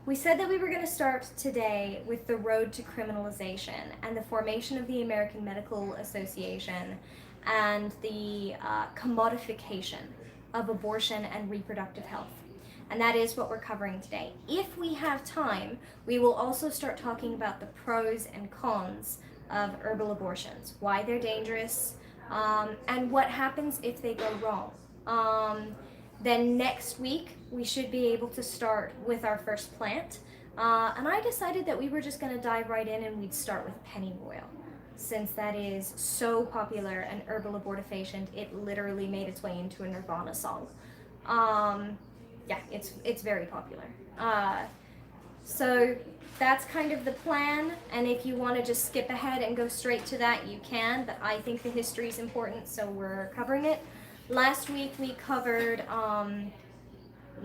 We said that we were going to start today with the road to criminalization and the formation of the American Medical Association and the commodification of abortion and reproductive health. And that is what we're covering today. If we have time, we will also start talking about the pros and cons of herbal abortions, why they're dangerous, and what happens if they go wrong. Then next week, we should be able to start with our first plant. And I decided that we were just going to dive right in and we'd start with pennyroyal. Since that is so popular, an herbal abortifacient, it literally made its way into a Nirvana song. Yeah, it's very popular. So that's kind of the plan, and if you want to just skip ahead and go straight to that, you can, but I think the history is important, so we're covering it. Last week we covered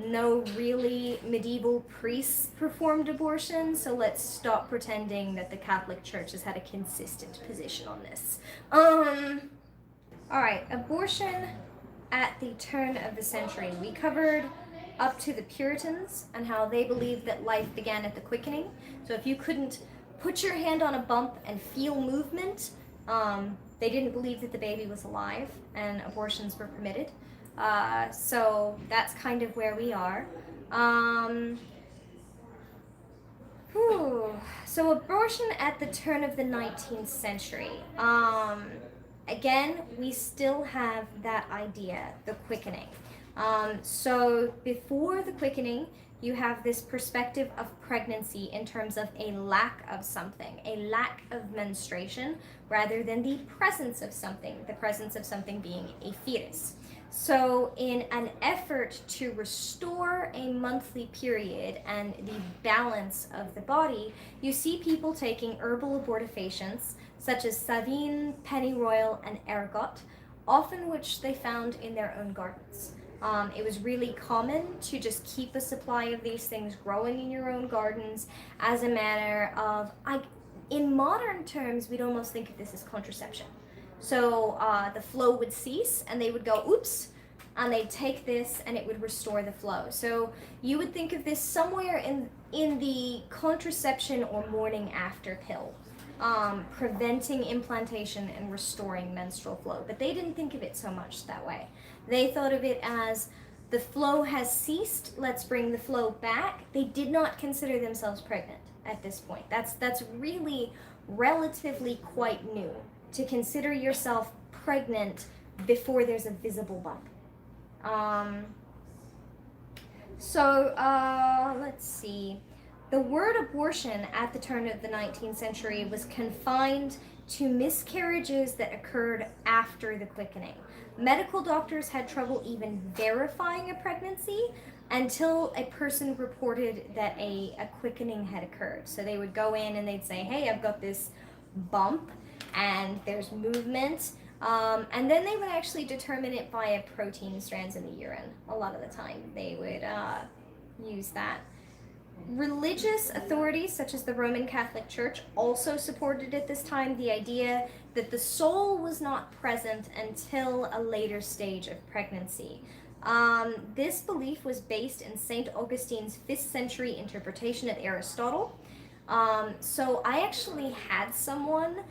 no really medieval priests performed abortion, so let's stop pretending that the Catholic Church has had a consistent position on this. Alright, abortion at the turn of the century. We covered up to the Puritans and how they believed that life began at the quickening. So if you couldn't put your hand on a bump and feel movement, they didn't believe that the baby was alive and abortions were permitted. So that's kind of where we are. So abortion at the turn of the 19th century. Again, we still have that idea, the quickening. So before the quickening, you have this perspective of pregnancy in terms of a lack of something, a lack of menstruation, rather than the presence of something being a fetus. So in an effort to restore a monthly period and the balance of the body, you see people taking herbal abortifacients such as savine, pennyroyal, and ergot, often which they found in their own gardens. It was really common to just keep a supply of these things growing in your own gardens as a matter of, in modern terms, we'd almost think of this as contraception. So the flow would cease and they would go, oops, and they'd take this and it would restore the flow. So you would think of this somewhere in the contraception or morning after pill, preventing implantation and restoring menstrual flow. But they didn't think of it so much that way. They thought of it as the flow has ceased, let's bring the flow back. They did not consider themselves pregnant at this point. That's really relatively quite new, to consider yourself pregnant before there's a visible bump. Let's see. The word abortion at the turn of the 19th century was confined to miscarriages that occurred after the quickening. Medical doctors had trouble even verifying a pregnancy until a person reported that a quickening had occurred. So they would go in and they'd say, hey, I've got this bump and there's movement. And then they would actually determine it via protein strands in the urine. A lot of the time they would use that. Religious authorities such as the Roman Catholic Church also supported at this time the idea that the soul was not present until a later stage of pregnancy. This belief was based in St. Augustine's 5th century interpretation of Aristotle. So I actually had someone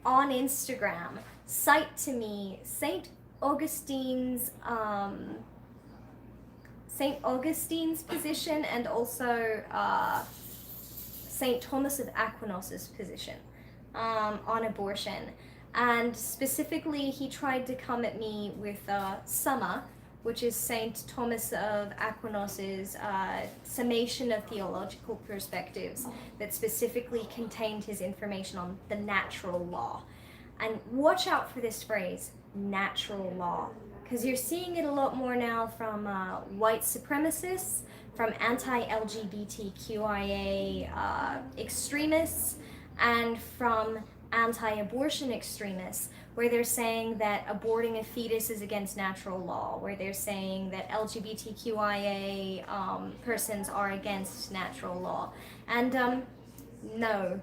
on Instagram cite to me St. Augustine's position and also St. Thomas of Aquinas' position on abortion. And specifically, he tried to come at me with Summa, which is St. Thomas of Aquinas' summation of theological perspectives that specifically contained his information on the natural law. And watch out for this phrase, natural law, because you're seeing it a lot more now from white supremacists, from anti-LGBTQIA extremists, and from anti-abortion extremists, where they're saying that aborting a fetus is against natural law, where they're saying that LGBTQIA persons are against natural law. And no,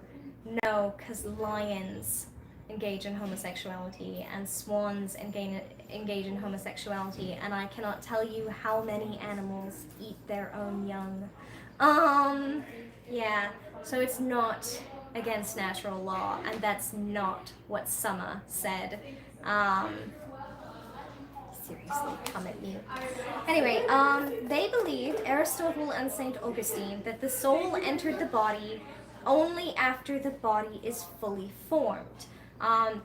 because lions engage in homosexuality, and swans engage in homosexuality, and I cannot tell you how many animals eat their own young. Yeah, so it's not against natural law, and that's not what Summer said. Seriously, come at me. Anyway, they believed, Aristotle and St. Augustine, that the soul entered the body only after the body is fully formed.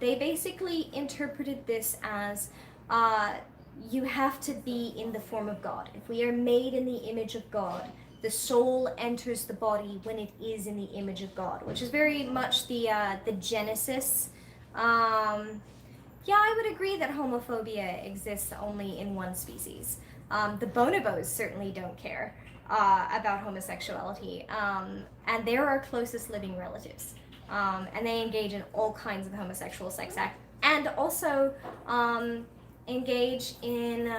They basically interpreted this as you have to be in the form of God. If we are made in the image of God, the soul enters the body when it is in the image of God, which is very much the Genesis. Yeah, I would agree that homophobia exists only in one species. The bonobos certainly don't care about homosexuality, and they're our closest living relatives. And they engage in all kinds of homosexual sex acts, and also engage in,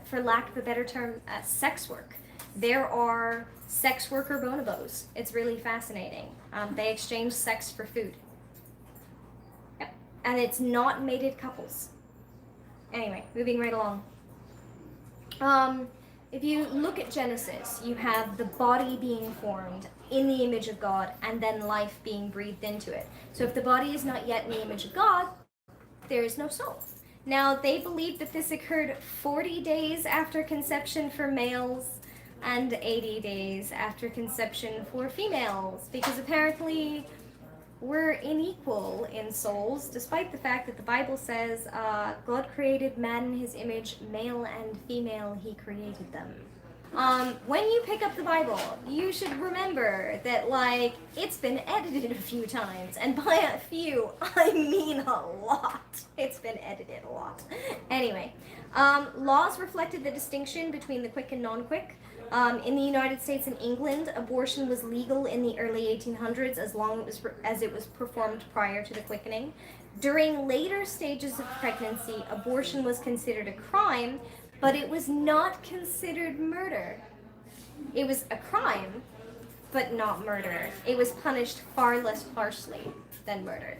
for lack of a better term, sex work. There are sex worker bonobos. It's really fascinating. They exchange sex for food. And it's not mated couples. Anyway, moving right along. If you look at Genesis, you have the body being formed in the image of God and then life being breathed into it. So if the body is not yet in the image of God, there is no soul. Now, they believe that this occurred 40 days after conception for males and 80 days after conception for females, because apparently we're unequal in souls, despite the fact that the Bible says God created man in his image, male and female he created them. When you pick up the Bible, you should remember that, like, it's been edited a few times, and by a few, I mean a lot. It's been edited a lot. Anyway, laws reflected the distinction between the quick and non-quick. In the United States and England, abortion was legal in the early 1800s as long as it was performed prior to the quickening. During later stages of pregnancy, abortion was considered a crime, but it was not considered murder. It was a crime, but not murder. It was punished far less harshly than murder.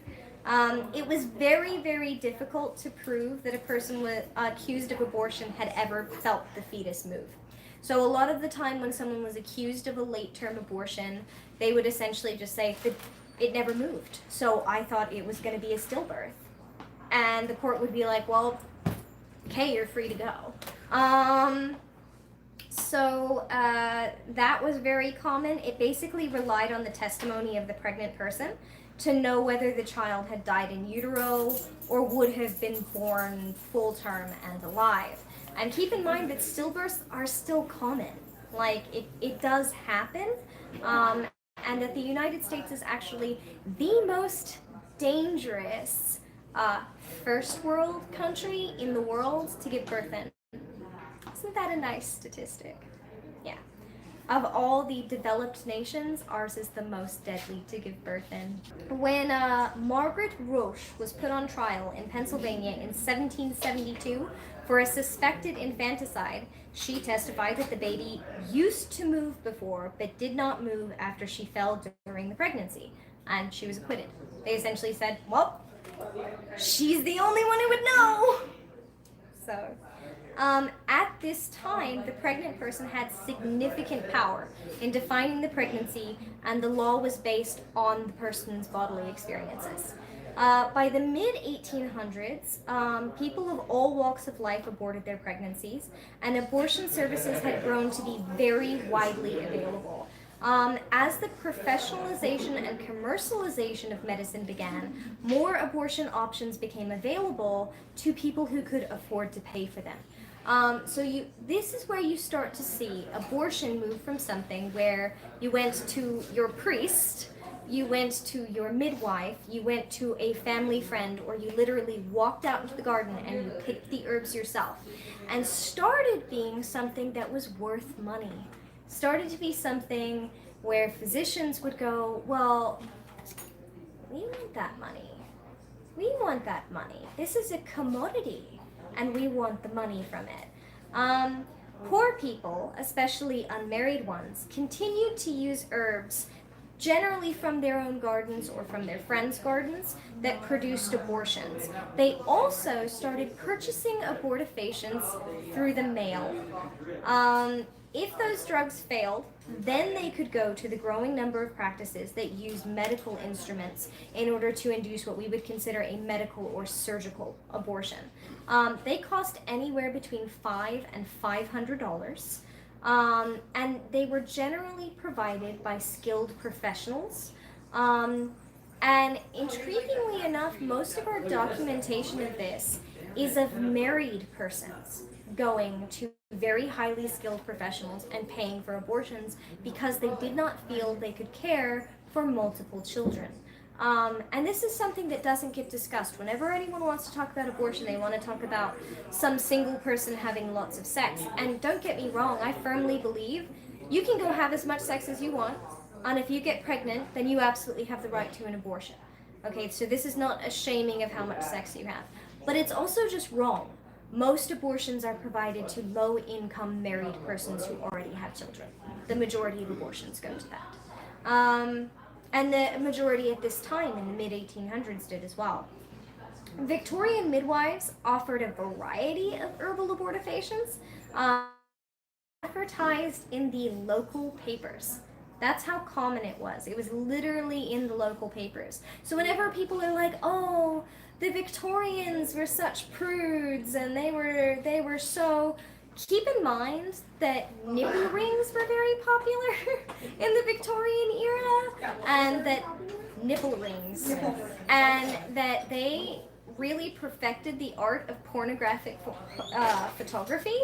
It was very, very difficult to prove that a person was accused of abortion had ever felt the fetus move. So a lot of the time when someone was accused of a late-term abortion, they would essentially just say that it never moved. So I thought it was going to be a stillbirth. And the court would be like, well, okay, you're free to go. That was very common. It basically relied on the testimony of the pregnant person to know whether the child had died in utero or would have been born full term and alive. And keep in mind that stillbirths are still common. Like, it does happen, and that the United States is actually the most dangerous first world country in the world to give birth in. Isn't that a nice statistic? Yeah. Of all the developed nations, ours is the most deadly to give birth in. When Margaret Roche was put on trial in Pennsylvania in 1772 for a suspected infanticide, she testified that the baby used to move before, but did not move after she fell during the pregnancy, and she was acquitted. They essentially said, well, she's the only one who would know. So, at this time, the pregnant person had significant power in defining the pregnancy, and the law was based on the person's bodily experiences. By the mid-1800s, people of all walks of life aborted their pregnancies, and abortion services had grown to be very widely available. As the professionalization and commercialization of medicine began, more abortion options became available to people who could afford to pay for them. This is where you start to see abortion move from something where you went to your priest, you went to your midwife, you went to a family friend, or you literally walked out into the garden and you picked the herbs yourself, and started being something that was worth money. Started to be something where physicians would go, well, we want that money. We want that money. This is a commodity, and we want the money from it. Poor people, especially unmarried ones, continued to use herbs generally from their own gardens or from their friends' gardens, that produced abortions. They also started purchasing abortifacients through the mail. If those drugs failed, then they could go to the growing number of practices that use medical instruments in order to induce what we would consider a medical or surgical abortion. They cost anywhere between $5 and $500. And they were generally provided by skilled professionals. And intriguingly enough, most of our documentation of this is of married persons going to very highly skilled professionals and paying for abortions because they did not feel they could care for multiple children. And this is something that doesn't get discussed. Whenever anyone wants to talk about abortion, they want to talk about some single person having lots of sex. And don't get me wrong, I firmly believe you can go have as much sex as you want, and if you get pregnant, then you absolutely have the right to an abortion. Okay, so this is not a shaming of how much sex you have. But it's also just wrong. Most abortions are provided to low-income married persons who already have children. The majority of abortions go to that. And the majority at this time in the mid-1800s did as well. Victorian midwives offered a variety of herbal abortifacients, advertised in the local papers. That's how common it was. It was literally in the local papers. So whenever people are like, oh, the Victorians were such prudes and they were so... Keep in mind that nipple rings were very popular in the Victorian era, and that nipple rings, and that they really perfected the art of pornographic photography.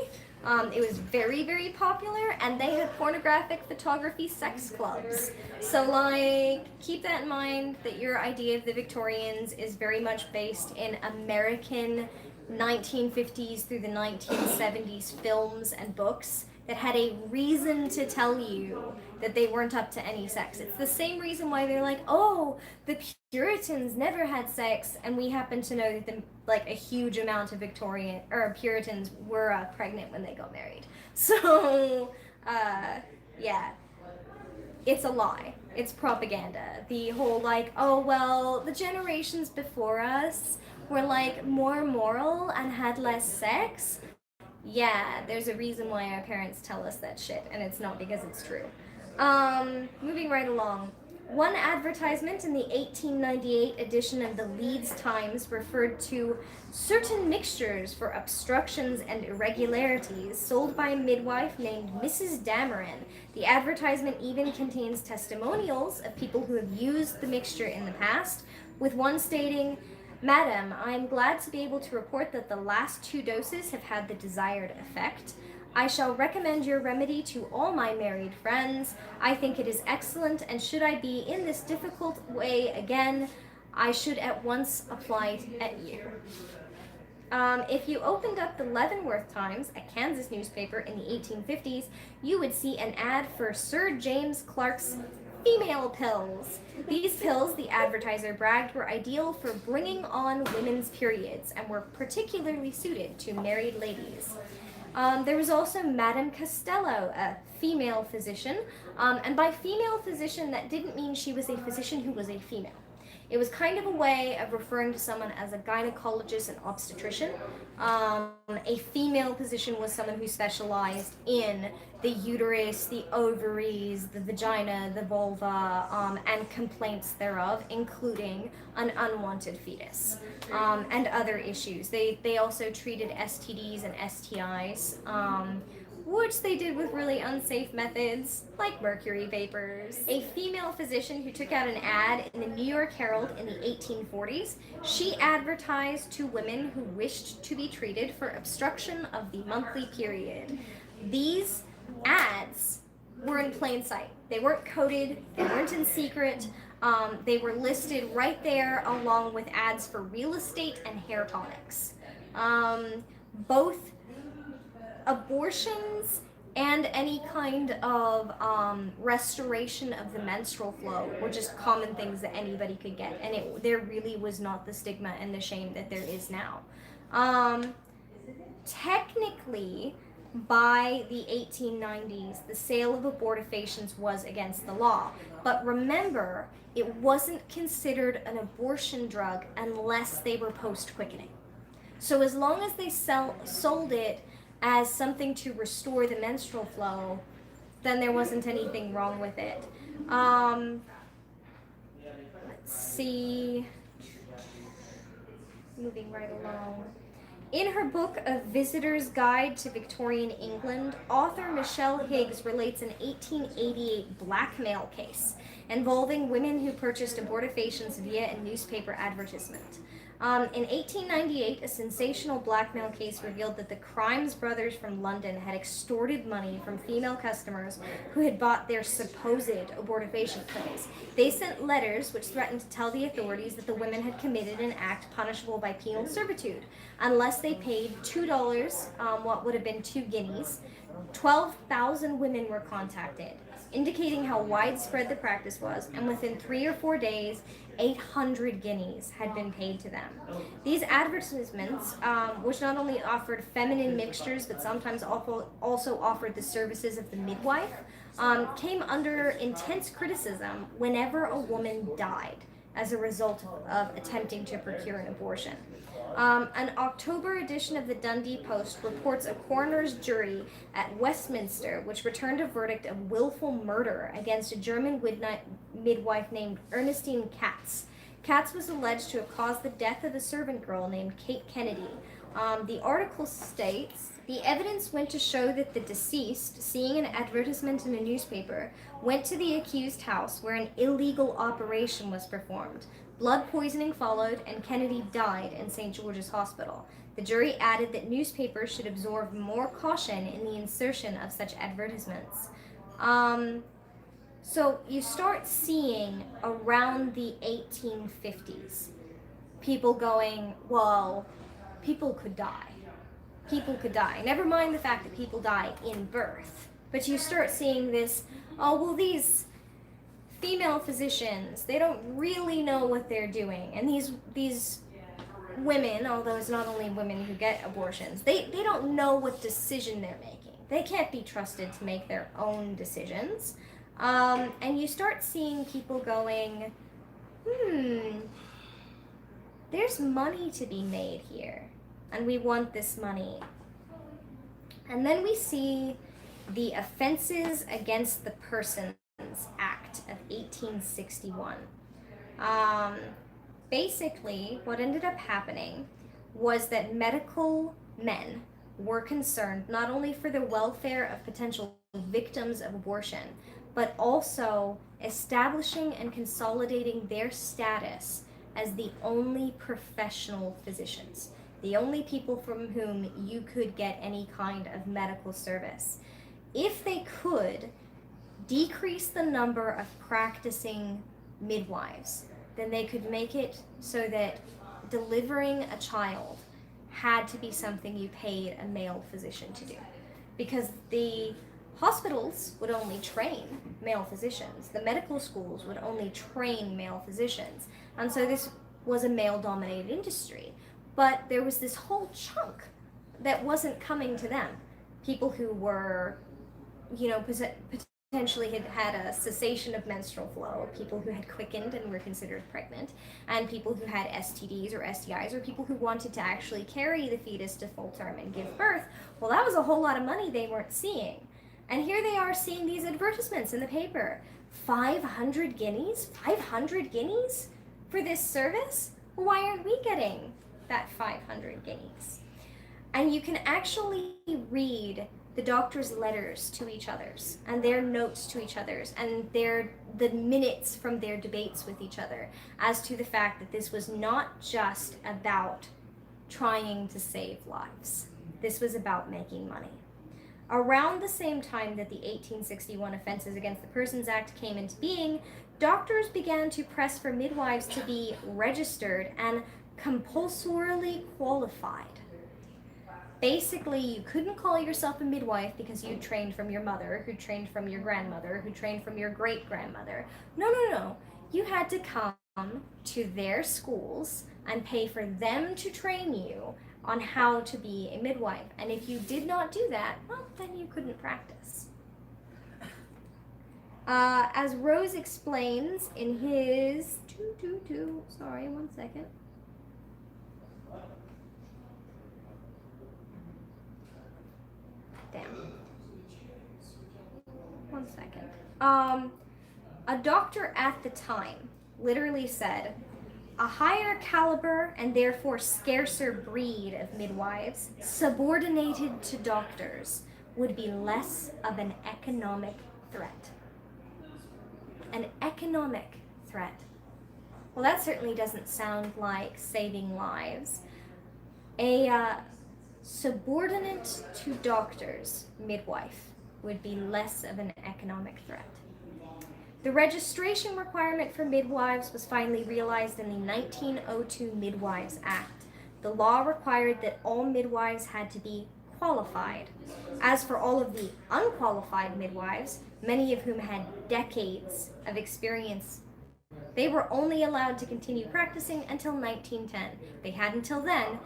It was very, very popular, and they had pornographic photography sex clubs. So, like, keep that in mind, that your idea of the Victorians is very much based in American 1950s through the 1970s films and books that had a reason to tell you that they weren't up to any sex. It's the same reason why they're like, oh, the Puritans never had sex, and we happen to know that a huge amount of Victorian or Puritans were pregnant when they got married. So, yeah, it's a lie. It's propaganda. The whole oh, well, the generations before us were more moral and had less sex. Yeah, there's a reason why our parents tell us that shit, and it's not because it's true. Moving right along. One advertisement in the 1898 edition of the Leeds Times referred to certain mixtures for obstructions and irregularities sold by a midwife named Mrs. Dameron. The advertisement even contains testimonials of people who have used the mixture in the past, with one stating, "Madam, I am glad to be able to report that the last 2 doses have had the desired effect. I shall recommend your remedy to all my married friends. I think it is excellent, and should I be in this difficult way again, I should at once apply it at you." If you opened up the Leavenworth Times, a Kansas newspaper in the 1850s, you would see an ad for Sir James Clark's female pills. These pills, the advertiser bragged, were ideal for bringing on women's periods and were particularly suited to married ladies. There was also Madame Costello, a female physician, and by female physician, that didn't mean she was a physician who was a female. It was kind of a way of referring to someone as a gynecologist and obstetrician. A female physician was someone who specialized in the uterus, the ovaries, the vagina, the vulva, and complaints thereof, including an unwanted fetus, and other issues. They also treated STDs and STIs, which they did with really unsafe methods, like mercury vapors. A female physician who took out an ad in the New York Herald in the 1840s, she advertised to women who wished to be treated for obstruction of the monthly period. These ads were in plain sight. They weren't coded, they weren't in secret, they were listed right there along with ads for real estate and hair tonics. Both abortions and any kind of restoration of the menstrual flow were just common things that anybody could get, and there really was not the stigma and the shame that there is now. Technically, by the 1890s, the sale of abortifacients was against the law. But remember, it wasn't considered an abortion drug unless they were post-quickening. So as long as they sold it as something to restore the menstrual flow, then there wasn't anything wrong with it. Let's see. Moving right along. In her book, A Visitor's Guide to Victorian England, author Michelle Higgs relates an 1888 blackmail case involving women who purchased abortifacients via a newspaper advertisement. In 1898, a sensational blackmail case revealed that the Crimes brothers from London had extorted money from female customers who had bought their supposed abortifacient pills. They sent letters which threatened to tell the authorities that the women had committed an act punishable by penal servitude unless they paid $2, what would have been 2 guineas. 12,000 women were contacted, indicating how widespread the practice was, and within 3 or 4 days, 800 guineas had been paid to them. These advertisements, which not only offered feminine mixtures but sometimes also offered the services of the midwife, came under intense criticism whenever a woman died as a result of attempting to procure an abortion. An October edition of the Dundee Post reports a coroner's jury at Westminster which returned a verdict of willful murder against a German midwife named Ernestine Katz. Katz was alleged to have caused the death of a servant girl named Kate Kennedy. The article states, the evidence went to show that the deceased, seeing an advertisement in a newspaper, went to the accused house where an illegal operation was performed. Blood poisoning followed, and Kennedy died in St. George's Hospital. The jury added that newspapers should absorb more caution in the insertion of such advertisements. So you start seeing around the 1850s people going, well, people could die. People could die. Never mind the fact that people die in birth. But you start seeing this, oh, well, these female physicians, they don't really know what they're doing. And these women, although it's not only women who get abortions, they don't know what decision they're making. They can't be trusted to make their own decisions. And you start seeing people going, there's money to be made here, and we want this money. And then we see the Offenses Against the Persons Act of 1861. Basically, what ended up happening was that medical men were concerned not only for the welfare of potential victims of abortion, but also establishing and consolidating their status as the only professional physicians, the only people from whom you could get any kind of medical service. If they could decrease the number of practicing midwives, then they could make it so that delivering a child had to be something you paid a male physician to do. Because the hospitals would only train male physicians. The medical schools would only train male physicians. And so this was a male-dominated industry. But there was this whole chunk that wasn't coming to them. People who were, potentially had had a cessation of menstrual flow, people who had quickened and were considered pregnant, and people who had STDs or STIs, or people who wanted to actually carry the fetus to full term and give birth. Well, that was a whole lot of money they weren't seeing. And here they are seeing these advertisements in the paper. 500 guineas? 500 guineas for this service? Well, why aren't we getting that 500 guineas? And you can actually read the doctors' letters to each others and their notes to each others and the minutes from their debates with each other as to the fact that this was not just about trying to save lives. This was about making money. Around the same time that the 1861 Offenses Against the Persons Act came into being, doctors began to press for midwives to be registered and compulsorily qualified. Basically, you couldn't call yourself a midwife because you trained from your mother, who trained from your grandmother, who trained from your great-grandmother. No. You had to come to their schools and pay for them to train you on how to be a midwife. And if you did not do that, well, then you couldn't practice. As Rose explains in his sorry, one second. Damn. One second. A doctor at the time literally said, a higher caliber and therefore scarcer breed of midwives, subordinated to doctors, would be less of an economic threat. An economic threat. Well, that certainly doesn't sound like saving lives. A subordinate to doctors midwife would be less of an economic threat. The registration requirement for midwives was finally realized in the 1902 Midwives Act. The law required that all midwives had to be qualified. As for all of the unqualified midwives, many of whom had decades of experience, they were only allowed to continue practicing until 1910. They had until then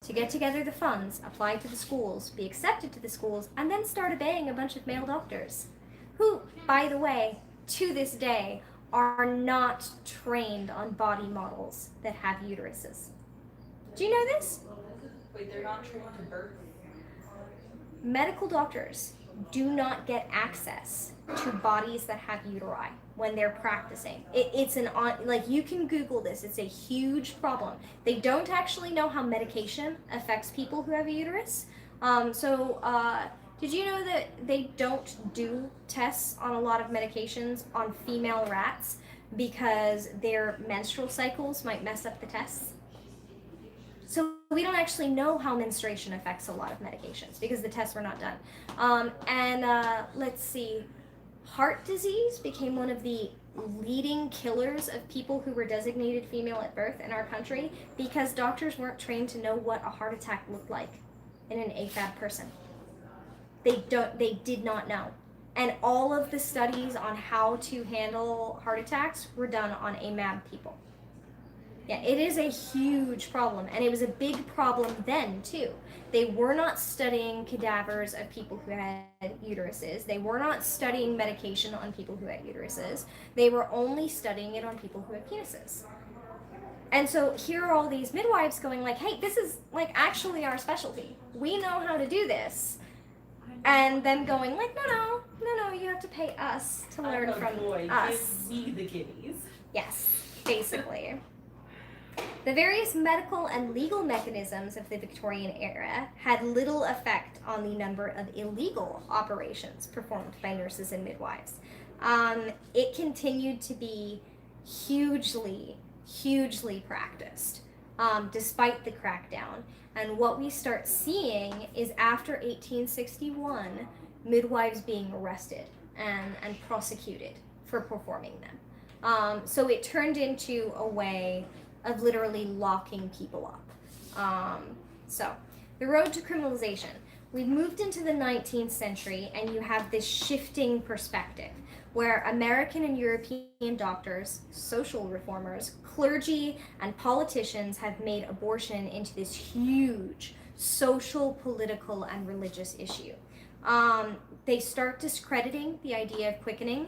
to get together the funds, apply to the schools, be accepted to the schools, and then start obeying a bunch of male doctors, who, by the way, to this day, are not trained on body models that have uteruses. Do you know this? Wait, they're not trained to birth? Medical doctors do not get access to bodies that have uteri when they're practicing. It's like, you can Google this. It's a huge problem. They don't actually know how medication affects people who have a uterus. Did you know that they don't do tests on a lot of medications on female rats because their menstrual cycles might mess up the tests? So we don't actually know how menstruation affects a lot of medications because the tests were not done. Let's see, heart disease became one of the leading killers of people who were designated female at birth in our country because doctors weren't trained to know what a heart attack looked like in an AFAB person. They did not know. And all of the studies on how to handle heart attacks were done on AMAB people. Yeah, it is a huge problem, and it was a big problem then too. They were not studying cadavers of people who had uteruses. They were not studying medication on people who had uteruses. They were only studying it on people who had penises. And so here are all these midwives going like, hey, this is like actually our specialty. We know how to do this. And then going like, no, you have to pay us to learn from us. Give me the guineas. Yes, basically. The various medical and legal mechanisms of the Victorian era had little effect on the number of illegal operations performed by nurses and midwives. It continued to be hugely practiced, despite the crackdown. And what we start seeing is after 1861, midwives being arrested and prosecuted for performing them. So it turned into a way of literally locking people up. So the road to criminalization. We've moved into the 19th century, and you have this shifting perspective where American and European doctors, social reformers, clergy, and politicians have made abortion into this huge social, political, and religious issue. They start discrediting the idea of quickening.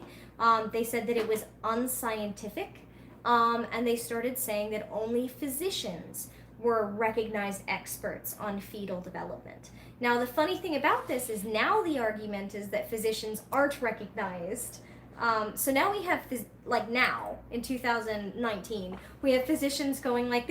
They said that it was unscientific, and they started saying that only physicians were recognized experts on fetal development. Now, the funny thing about this is now the argument is that physicians aren't recognized. So now we have, now, in 2019, we have physicians going like,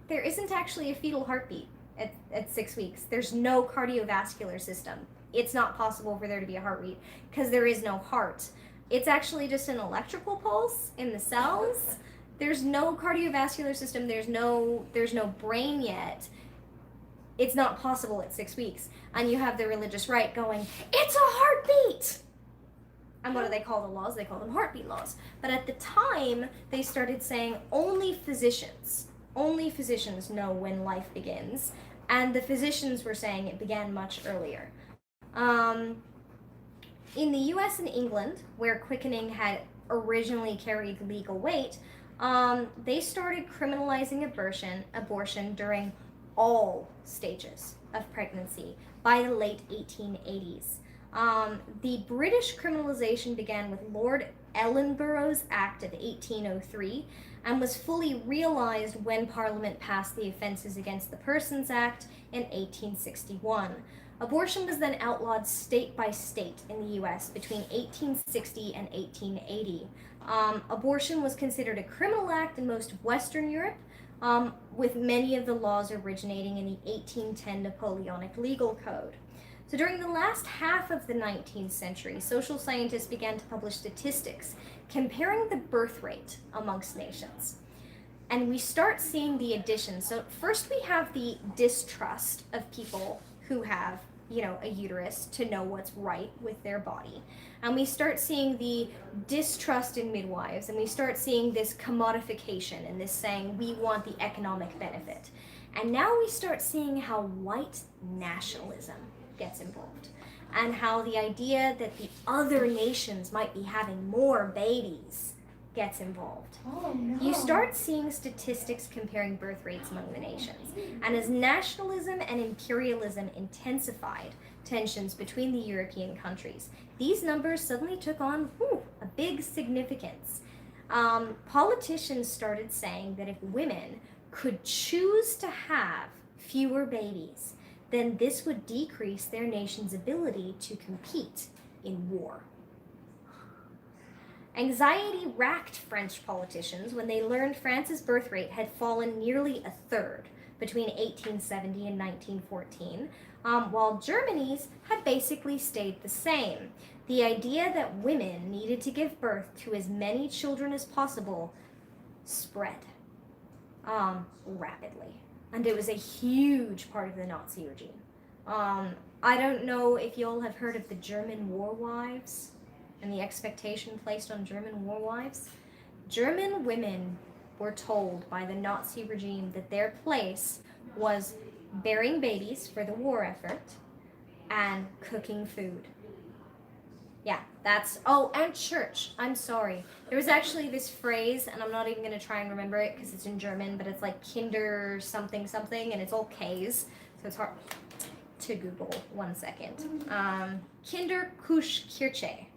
there isn't actually a fetal heartbeat at 6 weeks. There's no cardiovascular system. It's not possible for there to be a heartbeat because there is no heart. It's actually just an electrical pulse in the cells. There's no cardiovascular system. There's no brain yet. It's not possible at 6 weeks. And you have the religious right going, it's a heartbeat! And what do they call the laws? They call them heartbeat laws. But at the time, they started saying only physicians know when life begins. And the physicians were saying it began much earlier. In the US and England, where quickening had originally carried legal weight, they started criminalizing abortion during all stages of pregnancy by the late 1880s. The British criminalization began with Lord Ellenborough's Act of 1803 and was fully realized when Parliament passed the Offences Against the Persons Act in 1861. Abortion was then outlawed state by state in the US between 1860 and 1880. Abortion was considered a criminal act in most of Western Europe, with many of the laws originating in the 1810 Napoleonic Legal Code. So during the last half of the 19th century, social scientists began to publish statistics comparing the birth rate amongst nations. And we start seeing the addition. So first we have the distrust of people who have, a uterus to know what's right with their body. And we start seeing the distrust in midwives, and we start seeing this commodification and this saying, we want the economic benefit. And now we start seeing how white nationalism gets involved, and how the idea that the other nations might be having more babies gets involved. Oh, no. You start seeing statistics comparing birth rates among the nations. And as nationalism and imperialism intensified tensions between the European countries, these numbers suddenly took on a big significance. Politicians started saying that if women could choose to have fewer babies, then this would decrease their nation's ability to compete in war. Anxiety racked French politicians when they learned France's birth rate had fallen nearly a third between 1870 and 1914, while Germany's had basically stayed the same. The idea that women needed to give birth to as many children as possible spread rapidly. And it was a huge part of the Nazi regime. I don't know if you all have heard of the German war wives and the expectation placed on German war wives. German women were told by the Nazi regime that their place was bearing babies for the war effort and cooking food. Yeah, and church. I'm sorry. There was actually this phrase, and I'm not even going to try and remember it because it's in German, but it's like Kinder something something, and it's all K's, so it's hard to Google. 1 second. Kinderkuschkirche.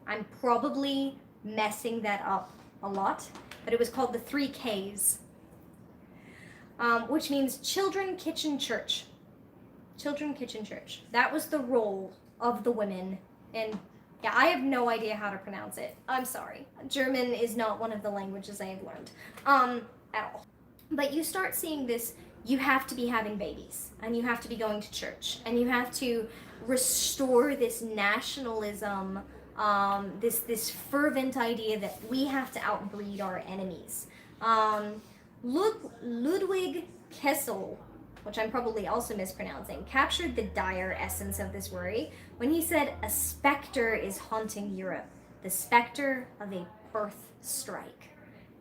I'm probably messing that up a lot, but it was called the 3 Ks, which means Children Kitchen Church. Children Kitchen Church. That was the role of the women in. Yeah, I have no idea how to pronounce it. I'm sorry. German is not one of the languages I have learned at all. But you start seeing this, you have to be having babies, and you have to be going to church, and you have to restore this nationalism, this fervent idea that we have to outbreed our enemies. Ludwig Kessel, which I'm probably also mispronouncing, captured the dire essence of this worry when he said, "A specter is haunting Europe, the specter of a birth strike."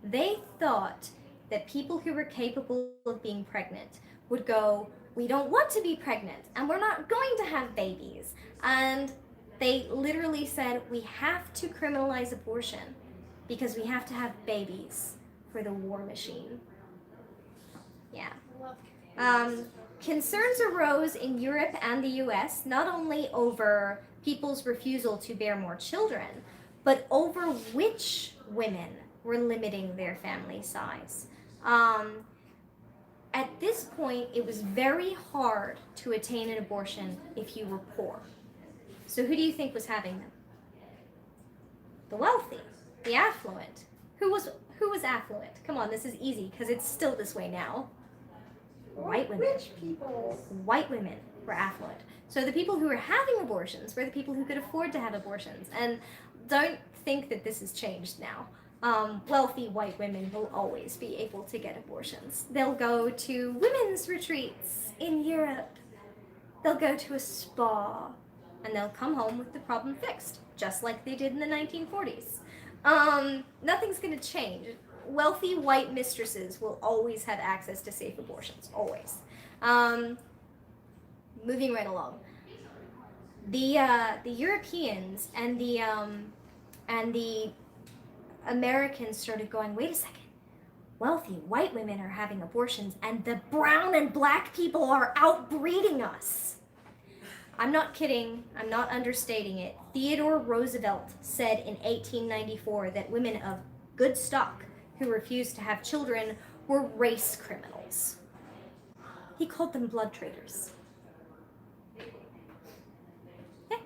They thought that people who were capable of being pregnant would go, "We don't want to be pregnant, and we're not going to have babies." And they literally said, "We have to criminalize abortion because we have to have babies for the war machine." Yeah. Concerns arose in Europe and the US not only over people's refusal to bear more children, but over which women were limiting their family size. At this point, it was very hard to attain an abortion if you were poor. So who do you think was having them? The wealthy, the affluent. Who was affluent? Come on, this is easy because it's still this way now. White women. Rich people. White women were affluent. So the people who were having abortions were the people who could afford to have abortions. And don't think that this has changed now. Wealthy white women will always be able to get abortions. They'll go to women's retreats in Europe. They'll go to a spa. And they'll come home with the problem fixed, just like they did in the 1940s. Nothing's going to change. Wealthy white mistresses will always have access to safe abortions, always. Moving right along. The Europeans and the Americans started going, wait a second, wealthy white women are having abortions and the brown and black people are outbreeding us. I'm not kidding, I'm not understating it. Theodore Roosevelt said in 1894 that women of good stock who refused to have children were race criminals. He called them blood traitors. Yeah.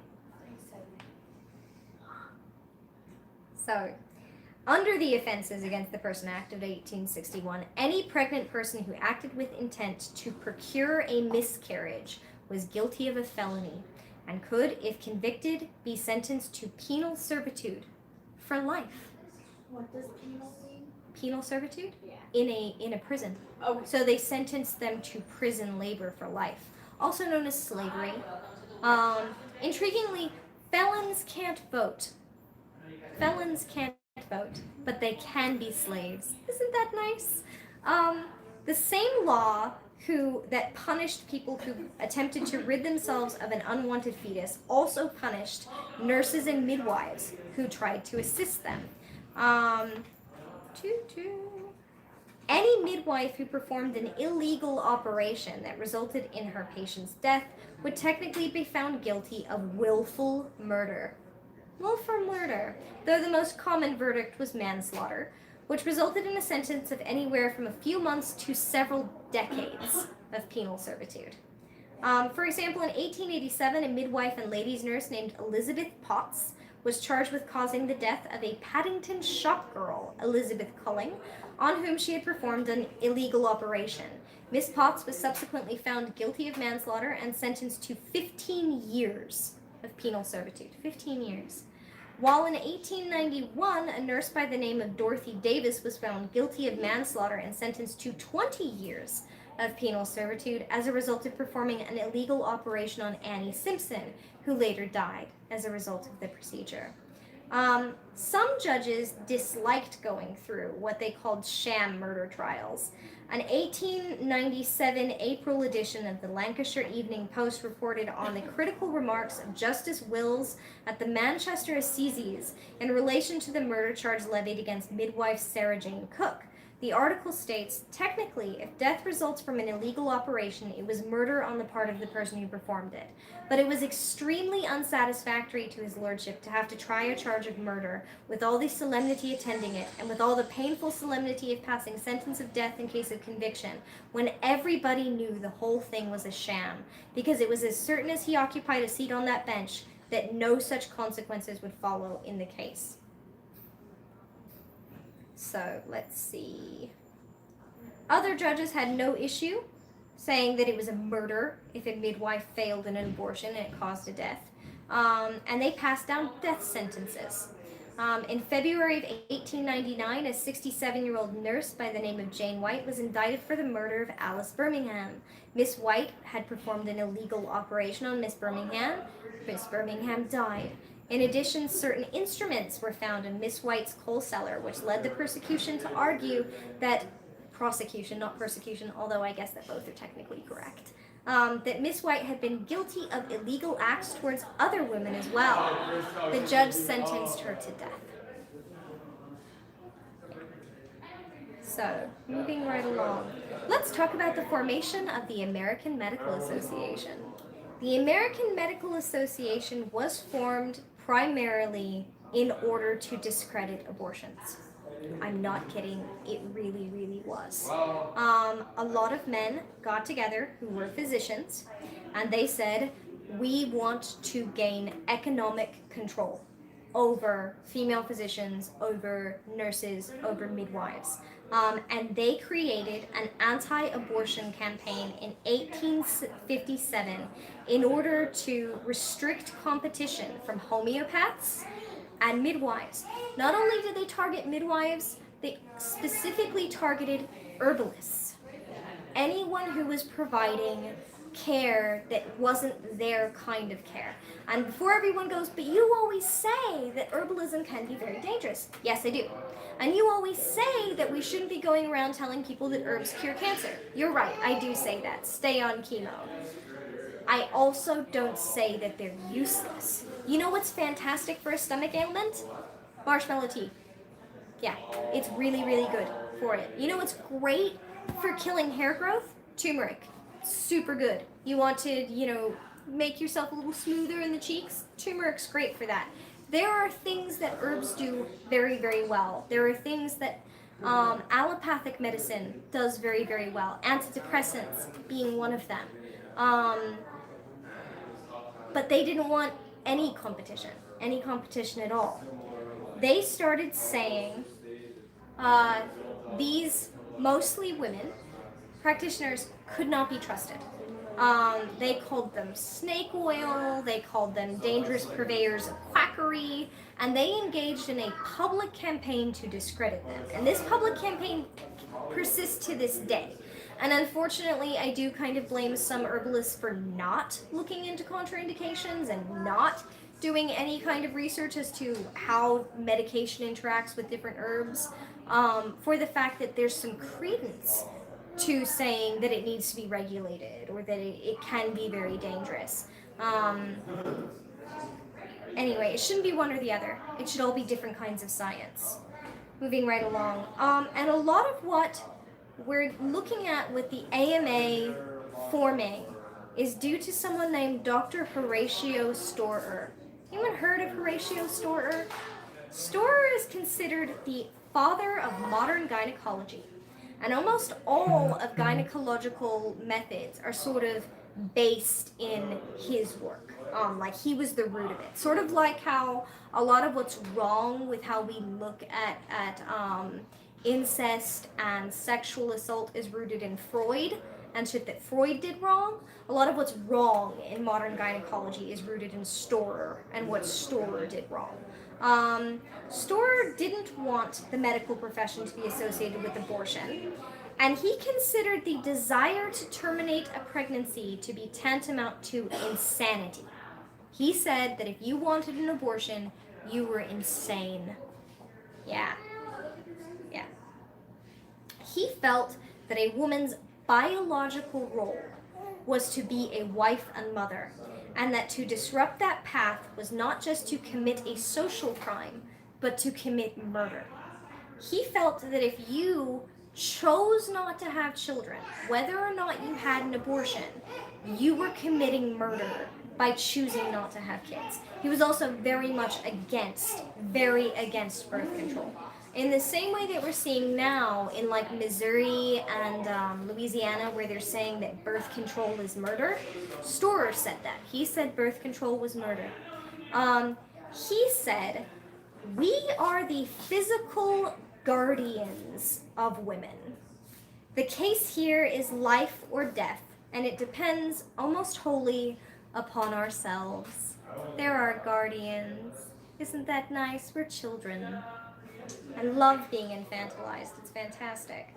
So, under the Offenses Against the Person Act of 1861, any pregnant person who acted with intent to procure a miscarriage was guilty of a felony and could, if convicted, be sentenced to penal servitude for life. What does penal mean? Penal servitude? Yeah. In a prison. Okay. So they sentenced them to prison labor for life, also known as slavery. Intriguingly, felons can't vote. Felons can't vote, but they can be slaves. Isn't that nice? The same law that punished people who attempted to rid themselves of an unwanted fetus also punished nurses and midwives who tried to assist them. Any midwife who performed an illegal operation that resulted in her patient's death would technically be found guilty of willful murder. Willful murder, though the most common verdict was manslaughter, which resulted in a sentence of anywhere from a few months to several decades of penal servitude. For example, in 1887, a midwife and ladies' nurse named Elizabeth Potts was charged with causing the death of a Paddington shop girl, Elizabeth Culling, on whom she had performed an illegal operation. Miss Potts was subsequently found guilty of manslaughter and sentenced to 15 years of penal servitude. 15 years. While in 1891, a nurse by the name of Dorothy Davis was found guilty of manslaughter and sentenced to 20 years of penal servitude as a result of performing an illegal operation on Annie Simpson, who later died as a result of the procedure. Some judges disliked going through what they called sham murder trials. An 1897 April edition of the Lancashire Evening Post reported on the critical remarks of Justice Wills at the Manchester Assizes in relation to the murder charge levied against midwife Sarah Jane Cook. The article states, technically, if death results from an illegal operation, it was murder on the part of the person who performed it. But it was extremely unsatisfactory to his lordship to have to try a charge of murder, with all the solemnity attending it, and with all the painful solemnity of passing sentence of death in case of conviction, when everybody knew the whole thing was a sham, because it was as certain as he occupied a seat on that bench that no such consequences would follow in the case. So, let's see. Other judges had no issue saying that it was a murder if a midwife failed in an abortion and it caused a death. And they passed down death sentences. In February of 1899, a 67-year-old nurse by the name of Jane White was indicted for the murder of Alice Birmingham. Miss White had performed an illegal operation on Miss Birmingham. Miss Birmingham died. In addition, certain instruments were found in Miss White's coal cellar, which led the prosecution to argue that prosecution, not persecution, although I guess that both are technically correct, that Miss White had been guilty of illegal acts towards other women as well. The judge sentenced her to death. So, moving right along, let's talk about the formation of the American Medical Association. The American Medical Association was formed primarily in order to discredit abortions. I'm not kidding, it really, really was. A lot of men got together who were physicians, and they said, we want to gain economic control over female physicians, over nurses, over midwives. And they created an anti-abortion campaign in 1857 in order to restrict competition from homeopaths and midwives. Not only did they target midwives, they specifically targeted herbalists. Anyone who was providing care that wasn't their kind of care. And before everyone goes, but you always say that herbalism can be very dangerous. Yes, I do. And you always say that we shouldn't be going around telling people that herbs cure cancer. You're right, I do say that. Stay on chemo. I also don't say that they're useless. You know what's fantastic for a stomach ailment? Marshmallow tea. Yeah, it's really, really good for it. You know what's great for killing hair growth? Turmeric. Super good. You want to, make yourself a little smoother in the cheeks? Turmeric's great for that. There are things that herbs do very, very well. There are things that allopathic medicine does very, very well. Antidepressants being one of them. Um, but they didn't want any competition at all. They started saying uh, these mostly women practitioners could not be trusted. They called them snake oil, they called them dangerous purveyors of quackery, and they engaged in a public campaign to discredit them. And this public campaign persists to this day. And unfortunately, I do kind of blame some herbalists for not looking into contraindications and not doing any kind of research as to how medication interacts with different herbs, for the fact that there's some credence to saying that it needs to be regulated or that it can be very dangerous. Anyway, it shouldn't be one or the other. It should all be different kinds of science. Moving right along. And a lot of what we're looking at with the AMA forming is due to someone named Dr. Horatio Storer. Anyone heard of Horatio Storer? Storer is considered the father of modern gynecology. And almost all of gynecological methods are sort of based in his work. Like he was the root of it. Sort of like how a lot of what's wrong with how we look at incest and sexual assault is rooted in Freud and shit that Freud did wrong. A lot of what's wrong in modern gynecology is rooted in Storer and what Storer did wrong. Storer didn't want the medical profession to be associated with abortion, and he considered the desire to terminate a pregnancy to be tantamount to insanity. He said that if you wanted an abortion, you were insane. Yeah. Yeah. He felt that a woman's biological role was to be a wife and mother, and that to disrupt that path was not just to commit a social crime, but to commit murder. He felt that if you chose not to have children, whether or not you had an abortion, you were committing murder by choosing not to have kids. He was also very against birth control. In the same way that we're seeing now in like Missouri and Louisiana, where they're saying that birth control is murder, Storer said that. He said birth control was murder. He said, we are the physical guardians of women. The case here is life or death, and it depends almost wholly upon ourselves. They're our guardians. Isn't that nice? We're children. I love being infantilized. It's fantastic.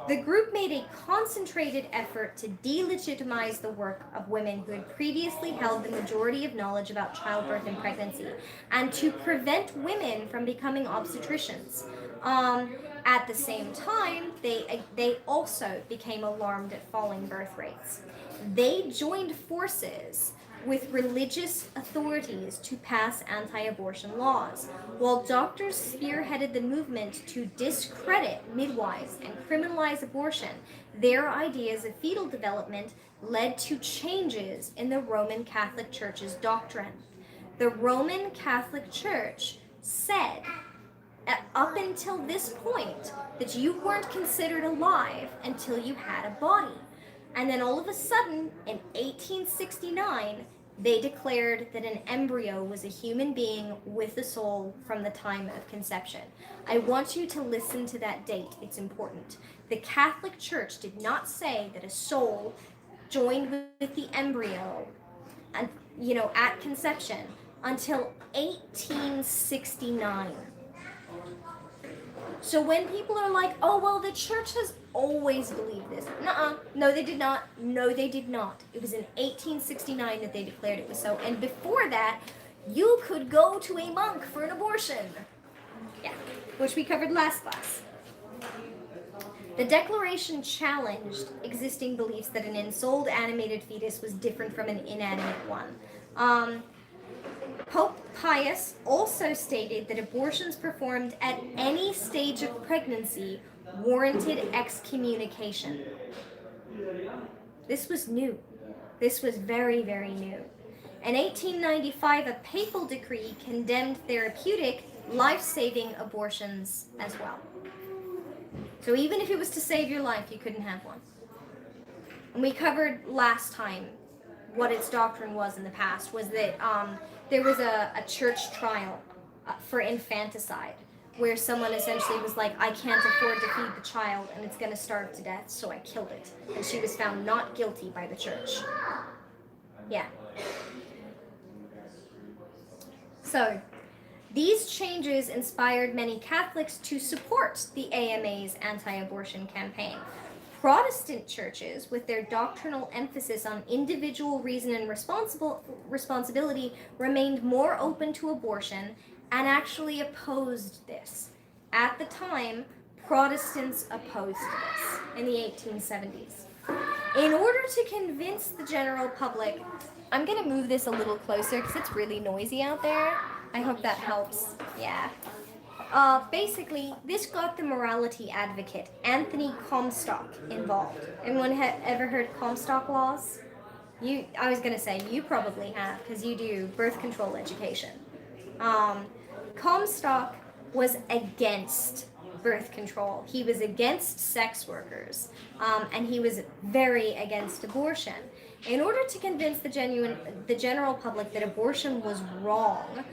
The group made a concentrated effort to delegitimize the work of women who had previously held the majority of knowledge about childbirth and pregnancy, and to prevent women from becoming obstetricians. At the same time, they also became alarmed at falling birth rates. They joined forces with religious authorities to pass anti-abortion laws, while doctors spearheaded the movement to discredit midwives and criminalize abortion. Their ideas of fetal development led to changes in the Roman Catholic Church's doctrine. The Roman Catholic Church said, up until this point, that you weren't considered alive until you had a body. And then all of a sudden, in 1869, they declared that an embryo was a human being with a soul from the time of conception. I want you to listen to that date. It's important. The Catholic Church did not say that a soul joined with the embryo and, at conception until 1869. So when people are like, oh, well, the church has always believed this. Nuh-uh. No, they did not. No, they did not. It was in 1869 that they declared it was so. And before that, you could go to a monk for an abortion. Yeah, which we covered last class. The Declaration challenged existing beliefs that an ensouled animated fetus was different from an inanimate one. Pope Pius also stated that abortions performed at any stage of pregnancy warranted excommunication. This was new. This was very, very new. In 1895, a papal decree condemned therapeutic, life-saving abortions as well. So even if it was to save your life, you couldn't have one. And we covered last time what its doctrine was in the past, was that there was a church trial for infanticide, where someone essentially was like, I can't afford to feed the child and it's going to starve to death, so I killed it. And she was found not guilty by the church. Yeah. So, these changes inspired many Catholics to support the AMA's anti-abortion campaign. Protestant churches, with their doctrinal emphasis on individual reason and responsibility, remained more open to abortion and actually opposed this. At the time, Protestants opposed this in the 1870s. In order to convince the general public, I'm going to move this a little closer because it's really noisy out there. I hope that helps. Yeah. Basically, this got the morality advocate, Anthony Comstock, involved. Anyone ever heard Comstock laws? I was going to say, you probably have, because you do birth control education. Comstock was against birth control. He was against sex workers, and he was very against abortion. In order to convince the general public that abortion was wrong,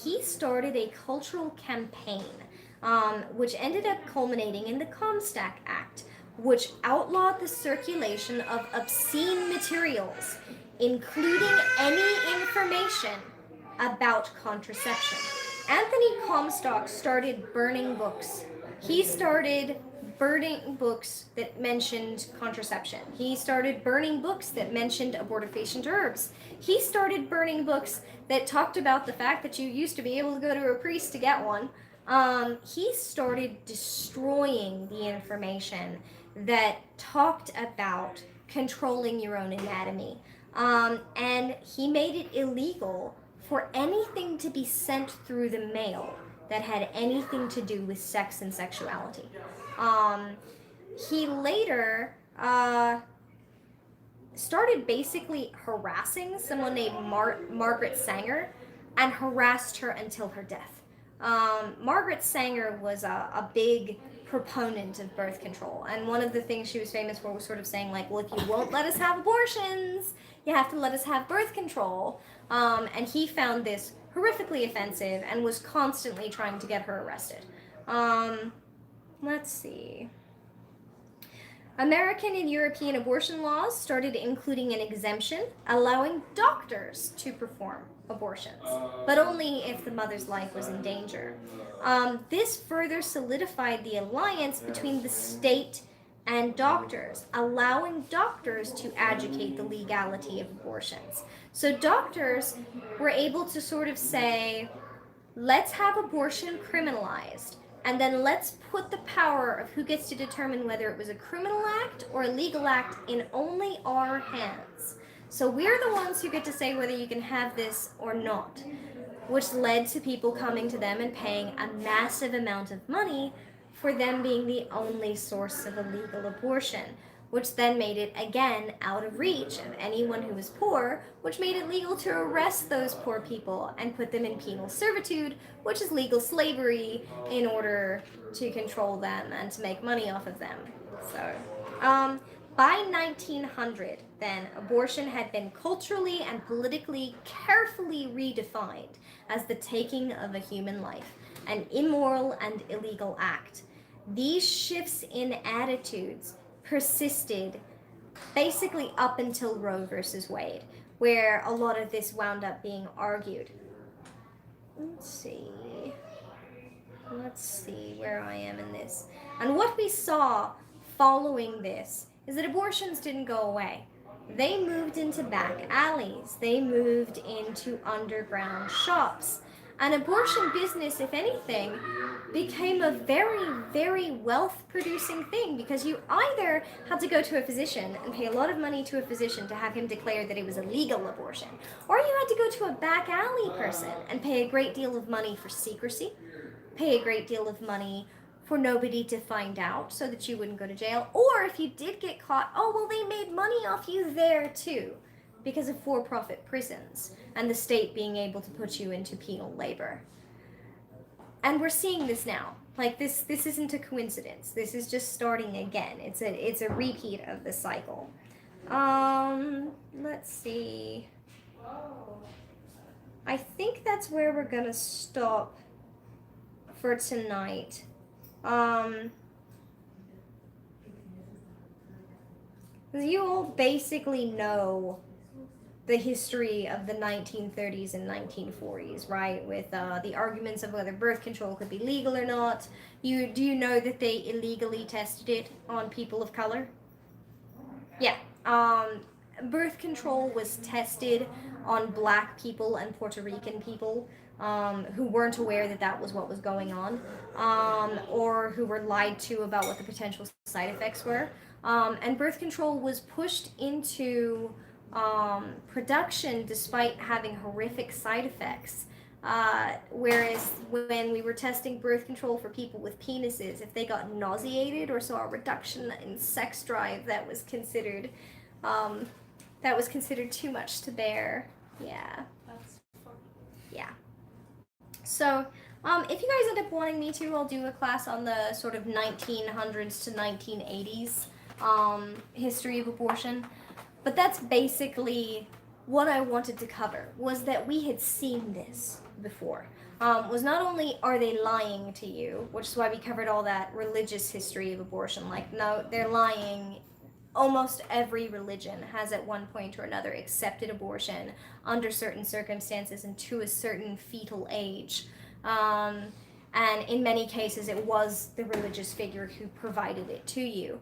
he started a cultural campaign, which ended up culminating in the Comstock Act, which outlawed the circulation of obscene materials, including any information about contraception. Anthony Comstock started burning books. He started burning books that mentioned contraception. He started burning books that mentioned abortifacient herbs. He started burning books that talked about the fact that you used to be able to go to a priest to get one. He started destroying the information that talked about controlling your own anatomy. And he made it illegal for anything to be sent through the mail that had anything to do with sex and sexuality. He later started basically harassing someone named Margaret Sanger, and harassed her until her death. Margaret Sanger was a big proponent of birth control, and one of the things she was famous for was sort of saying, like, well, if you won't let us have abortions, you have to let us have birth control. And he found this horrifically offensive and was constantly trying to get her arrested. Let's see. American and European abortion laws started including an exemption allowing doctors to perform abortions, but only if the mother's life was in danger. This further solidified the alliance between the state and doctors, allowing doctors to advocate the legality of abortions. So doctors were able to sort of say, let's have abortion criminalized, and then let's put the power of who gets to determine whether it was a criminal act or a legal act in only our hands. So we're the ones who get to say whether you can have this or not, which led to people coming to them and paying a massive amount of money for them being the only source of a legal abortion, which then made it, again, out of reach of anyone who was poor, which made it legal to arrest those poor people and put them in penal servitude, which is legal slavery, in order to control them and to make money off of them. So, by 1900, then, abortion had been culturally and politically carefully redefined as the taking of a human life, an immoral and illegal act. These shifts in attitudes persisted basically up until Roe versus Wade, where a lot of this wound up being argued. Let's see where I am in this. And what we saw following this is that abortions didn't go away. They moved into back alleys. They moved into underground shops. And abortion business, if anything, became a very, very wealth-producing thing, because you either had to go to a physician and pay a lot of money to a physician to have him declare that it was a legal abortion, or you had to go to a back alley person and pay a great deal of money for secrecy, pay a great deal of money for nobody to find out so that you wouldn't go to jail. Or if you did get caught, oh, well, they made money off you there too, because of for-profit prisons and the state being able to put you into penal labor. And we're seeing this now. Like, this isn't a coincidence. This is just starting again. It's a repeat of the cycle. Let's see. I think that's where we're gonna stop for tonight. You all basically know the history of the 1930s and 1940s, right? With the arguments of whether birth control could be legal or not. Do you know that they illegally tested it on people of color? Yeah. Birth control was tested on black people and Puerto Rican people who weren't aware that that was what was going on, or who were lied to about what the potential side effects were. And birth control was pushed into production despite having horrific side effects. Whereas when we were testing birth control for people with penises, if they got nauseated or saw a reduction in sex drive, that was considered too much to bear. Yeah. That's funny. Yeah. So, if you guys end up wanting me to, I'll do a class on the sort of 1900s to 1980s history of abortion. But that's basically what I wanted to cover, was that we had seen this before. Was not only are they lying to you, which is why we covered all that religious history of abortion. Like, no, they're lying. Almost every religion has at one point or another accepted abortion under certain circumstances and to a certain fetal age. And in many cases, it was the religious figure who provided it to you.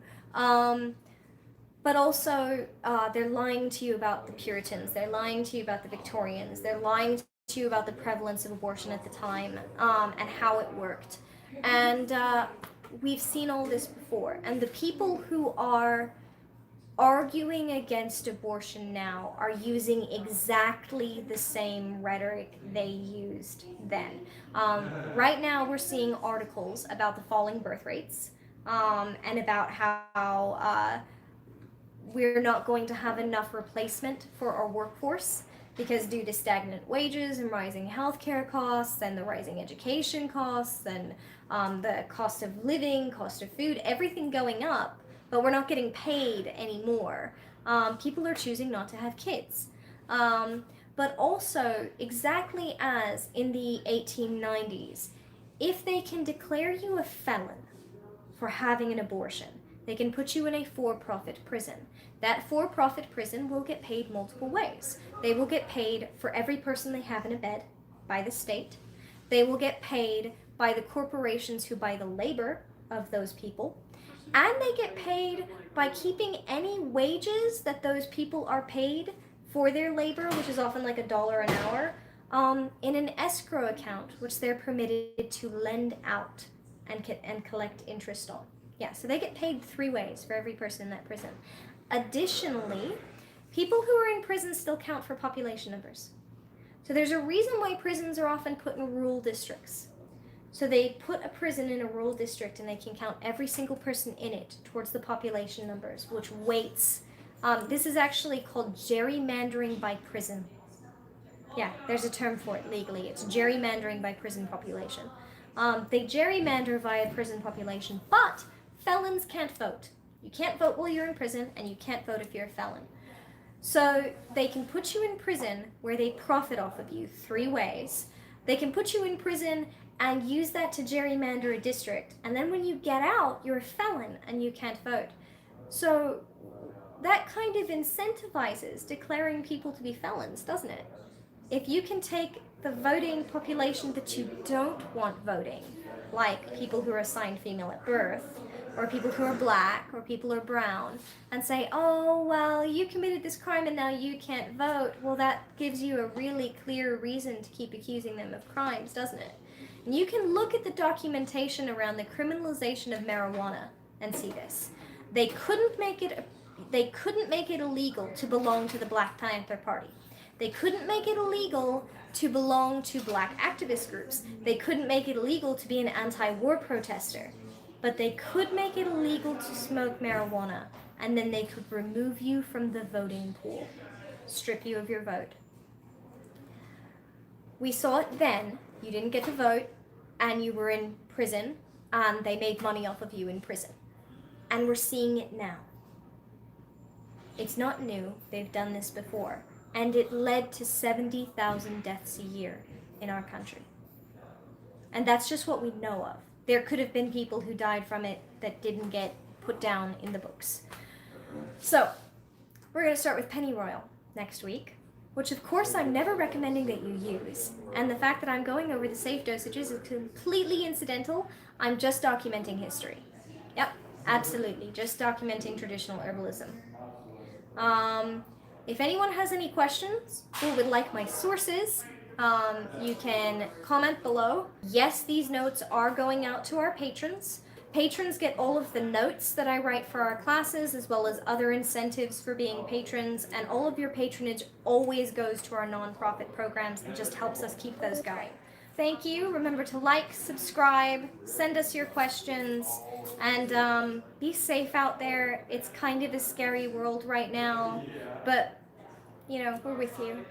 But also, they're lying to you about the Puritans. They're lying to you about the Victorians. They're lying to you about the prevalence of abortion at the time, and how it worked. And we've seen all this before. And the people who are arguing against abortion now are using exactly the same rhetoric they used then. Right now, we're seeing articles about the falling birth rates, and about how we're not going to have enough replacement for our workforce, because due to stagnant wages and rising healthcare costs and the rising education costs and the cost of living, cost of food, everything going up, but we're not getting paid anymore. People are choosing not to have kids. But also, exactly as in the 1890s, if they can declare you a felon for having an abortion, they can put you in a for-profit prison. That for-profit prison will get paid multiple ways. They will get paid for every person they have in a bed by the state. They will get paid by the corporations who buy the labor of those people. And they get paid by keeping any wages that those people are paid for their labor, which is often like $1 an hour, in an escrow account, which they're permitted to lend out and collect interest on. Yeah, so they get paid 3 ways for every person in that prison. Additionally, people who are in prison still count for population numbers. So there's a reason why prisons are often put in rural districts. So they put a prison in a rural district and they can count every single person in it towards the population numbers, which weights. This is actually called gerrymandering by prison. Yeah, there's a term for it legally. It's gerrymandering by prison population. They gerrymander via prison population, but felons can't vote. You can't vote while you're in prison, and you can't vote if you're a felon. So they can put you in prison where they profit off of you 3 ways. They can put you in prison and use that to gerrymander a district, and then when you get out, you're a felon and you can't vote. So that kind of incentivizes declaring people to be felons, doesn't it? If you can take the voting population that you don't want voting, like people who are assigned female at birth, or people who are black, or people who are brown, and say, oh, well, you committed this crime and now you can't vote, well, that gives you a really clear reason to keep accusing them of crimes, doesn't it? And you can look at the documentation around the criminalization of marijuana and see this. They couldn't make it illegal to belong to the Black Panther Party. They couldn't make it illegal to belong to black activist groups. They couldn't make it illegal to be an anti-war protester. But they could make it illegal to smoke marijuana, and then they could remove you from the voting pool, strip you of your vote. We saw it then. You didn't get to vote, and you were in prison, and they made money off of you in prison. And we're seeing it now. It's not new. They've done this before. And it led to 70,000 deaths a year in our country. And that's just what we know of. There could have been people who died from it that didn't get put down in the books. So, we're going to start with pennyroyal next week, which of course I'm never recommending that you use. And the fact that I'm going over the safe dosages is completely incidental. I'm just documenting history. Yep, absolutely, just documenting traditional herbalism. If anyone has any questions or would like my sources, you can comment below. Yes, these notes are going out to our patrons. Patrons get all of the notes that I write for our classes, as well as other incentives for being patrons, and all of your patronage always goes to our nonprofit programs and just helps us keep those going. Thank you. Remember to like, subscribe, send us your questions, and be safe out there. It's kind of a scary world right now, but, you know, we're with you.